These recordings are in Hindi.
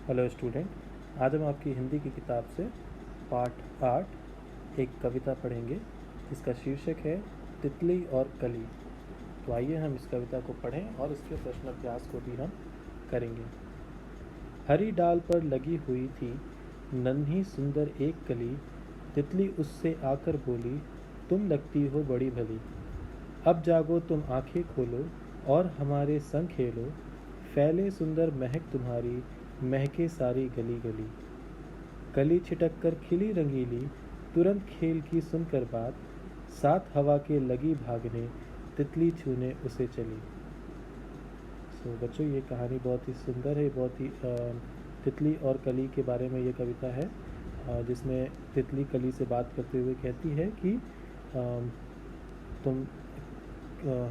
हेलो स्टूडेंट, आज हम आपकी हिंदी की किताब से पाठ 8 एक कविता पढ़ेंगे जिसका शीर्षक है तितली और कली। तो आइए हम इस कविता को पढ़ें और इसके प्रश्न अभ्यास को भी हम करेंगे। हरी डाल पर लगी हुई थी नन्ही सुंदर एक कली, तितली उससे आकर बोली, तुम लगती हो बड़ी भली। अब जागो तुम आंखें खोलो और हमारे संग खेलो, फैले सुंदर महक तुम्हारी, महके सारी गली गली। कली छिटक कर खिली रंगीली, तुरंत खेल की सुनकर बात, साथ हवा के लगी भागने, तितली छूने उसे चली। बच्चों, ये कहानी बहुत ही सुंदर है। बहुत ही तितली और कली के बारे में ये कविता है, जिसमें तितली कली से बात करते हुए कहती है कि तुम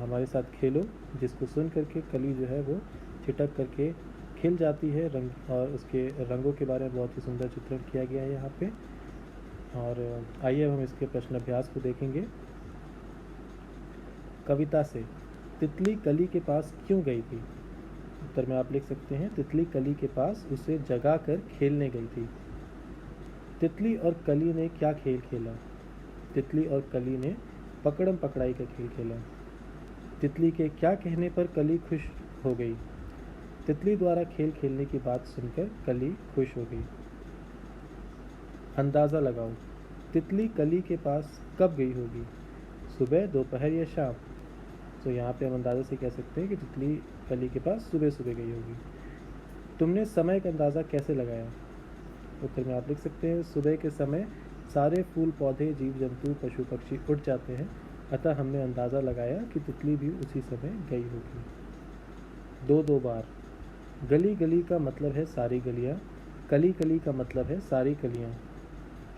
हमारे साथ खेलो, जिसको सुन करके कली जो है वो छिटक करके खिल जाती है रंग, और उसके रंगों के बारे में बहुत ही सुंदर चित्रण किया गया है यहाँ पे। और आइए अब हम इसके प्रश्न अभ्यास को देखेंगे। कविता से तितली कली के पास क्यों गई थी? उत्तर में आप लिख सकते हैं, तितली कली के पास उसे जगा कर खेलने गई थी। तितली और कली ने क्या खेल खेला? तितली और कली ने पकड़म पकड़ाई का खेल खेला। तितली के क्या कहने पर कली खुश हो गई? तितली द्वारा खेल खेलने की बात सुनकर कली खुश हो गई। अंदाज़ा लगाओ, तितली कली के पास कब गई होगी? सुबह, दोपहर या शाम? तो यहाँ पे हम अंदाज़े से कह सकते हैं कि तितली कली के पास सुबह सुबह गई होगी। तुमने समय का अंदाज़ा कैसे लगाया? उत्तर में आप लिख सकते हैं, सुबह के समय सारे फूल पौधे जीव जंतु पशु पक्षी उठ जाते हैं, अतः हमने अंदाज़ा लगाया कि तितली भी उसी समय गई होगी। दो बार। गली गली का मतलब है सारी गलियाँ, कली कली का मतलब है सारी कलियाँ।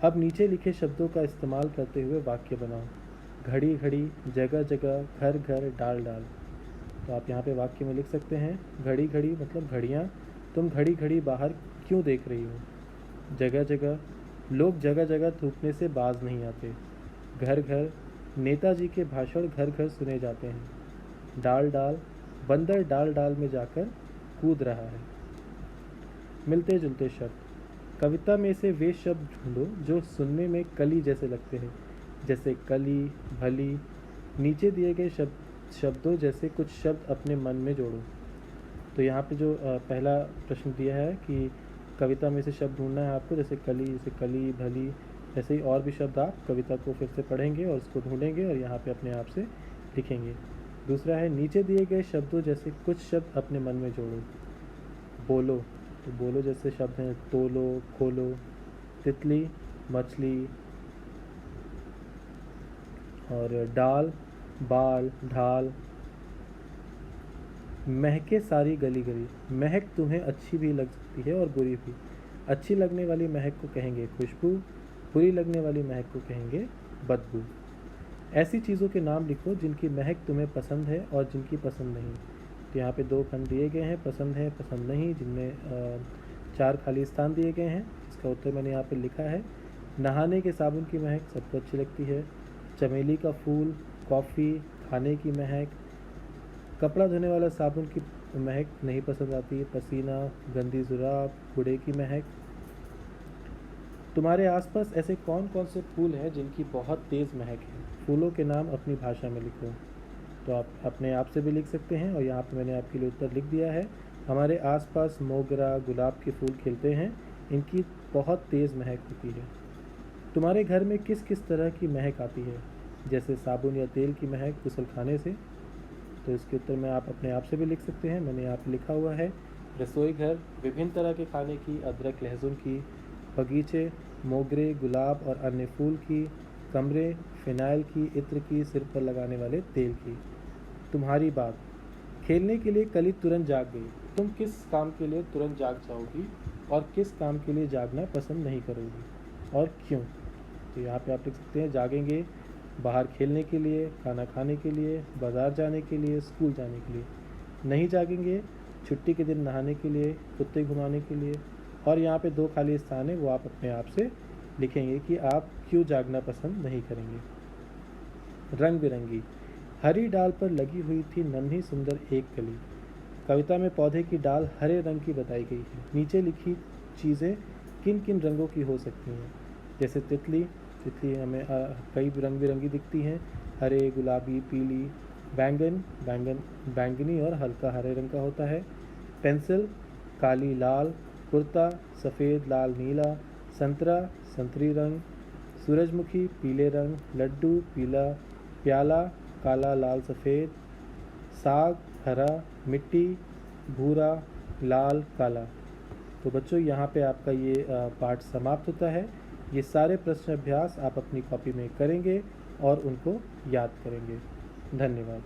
अब नीचे लिखे शब्दों का इस्तेमाल करते हुए वाक्य बनाओ। घड़ी घड़ी, जगह जगह, घर घर, डाल डाल। तो आप यहाँ पे वाक्य में लिख सकते हैं, घड़ी घड़ी मतलब घड़ियाँ, तुम घड़ी घड़ी बाहर क्यों देख रही हो? जगह जगह, लोग जगह जगह थूकने से बाज नहीं आते। घर घर, नेताजी के भाषण घर घर सुने जाते हैं। डाल डाल, बंदर डाल डाल में जाकर कूद रहा है। मिलते जुलते शब्द। कविता में से वे शब्द ढूंढो जो सुनने में कली जैसे लगते हैं, जैसे कली, भली। नीचे दिए गए शब्दों जैसे कुछ शब्द अपने मन में जोड़ो। तो यहाँ पे जो पहला प्रश्न दिया है कि कविता में से शब्द ढूंढना है आपको, जैसे कली, भली, ऐसे ही और भी शब्द आप कविता को फिर से पढ़ेंगे और उसको ढूंढेंगे और यहाँ पे अपने आप से लिखेंगे। दूसरा है, नीचे दिए गए शब्दों जैसे कुछ शब्द अपने मन में जोड़ो। बोलो, तो बोलो जैसे शब्द हैं तोलो, खोलो। तितली, मछली। और डाल, बाल, ढाल। महके सारी गली गली, महक तुम्हें अच्छी भी लग सकती है और बुरी भी। अच्छी लगने वाली महक को कहेंगे खुशबू, बुरी लगने वाली महक को कहेंगे बदबू। ऐसी चीज़ों के नाम लिखो जिनकी महक तुम्हें पसंद है और जिनकी पसंद नहीं। तो यहाँ पे 2 खंड दिए गए हैं, पसंद है, पसंद नहीं, जिनमें 4 खाली स्थान दिए गए हैं। इसका उत्तर मैंने यहाँ पे लिखा है। नहाने के साबुन की महक सबको अच्छी लगती है। चमेली का फूल, कॉफ़ी, खाने की महक। कपड़ा धोने वाला साबुन की महक नहीं पसंद आती। पसीना, गंदी जुराब, कूड़े की महक। तुम्हारे आसपास ऐसे कौन कौन से फूल हैं जिनकी बहुत तेज़ महक है? फूलों के नाम अपनी भाषा में लिखो। तो आप अपने आप से भी लिख सकते हैं और यहाँ पे मैंने आपके लिए उत्तर लिख दिया है। हमारे आसपास मोगरा, गुलाब के फूल खिलते हैं, इनकी बहुत तेज़ महक होती है। तुम्हारे घर में किस किस तरह की महक आती है? जैसे साबुन या तेल की महक गुसलखाने से। तो इसके उत्तर में आप अपने आप से भी लिख सकते हैं। मैंने यहाँ पे लिखा हुआ है, रसोई घर, विभिन्न तरह के खाने की, अदरक लहसुन की। बगीचे, मोगरे, गुलाब और अन्य फूल की। कमरे, फिनाइल की, इत्र की, सिर पर लगाने वाले तेल की। तुम्हारी बात। खेलने के लिए कली तुरंत जाग गई। तुम किस काम के लिए तुरंत जाग जाओगी और किस काम के लिए जागना पसंद नहीं करोगी और क्यों? तो यहाँ पे आप लिख सकते हैं, जागेंगे बाहर खेलने के लिए, खाना खाने के लिए, बाज़ार जाने के लिए, स्कूल जाने के लिए। नहीं जागेंगे छुट्टी के दिन नहाने के लिए, कुत्ते घुमाने के लिए। और यहाँ पे 2 खाली स्थान है, वो आप अपने आप से लिखेंगे कि आप क्यों जागना पसंद नहीं करेंगे। रंग बिरंगी। हरी डाल पर लगी हुई थी नन्ही सुंदर एक कली। कविता में पौधे की डाल हरे रंग की बताई गई है। नीचे लिखी चीज़ें किन किन रंगों की हो सकती हैं? जैसे तितली, तितली हमें कई रंग बिरंगी दिखती हैं, हरे, गुलाबी, पीली। बैंगन, बैंगन बैंगनी और हल्का हरे रंग का होता है। पेंसिल, काली, लाल। कुर्ता, सफ़ेद, लाल, नीला। संतरा, संतरी रंग। सूरजमुखी, पीले रंग। लड्डू, पीला। प्याला, काला, लाल, सफ़ेद। साग, हरा। मिट्टी, भूरा, लाल, काला। तो बच्चों यहाँ पे आपका ये पाठ समाप्त होता है। ये सारे प्रश्न अभ्यास आप अपनी कॉपी में करेंगे और उनको याद करेंगे। धन्यवाद।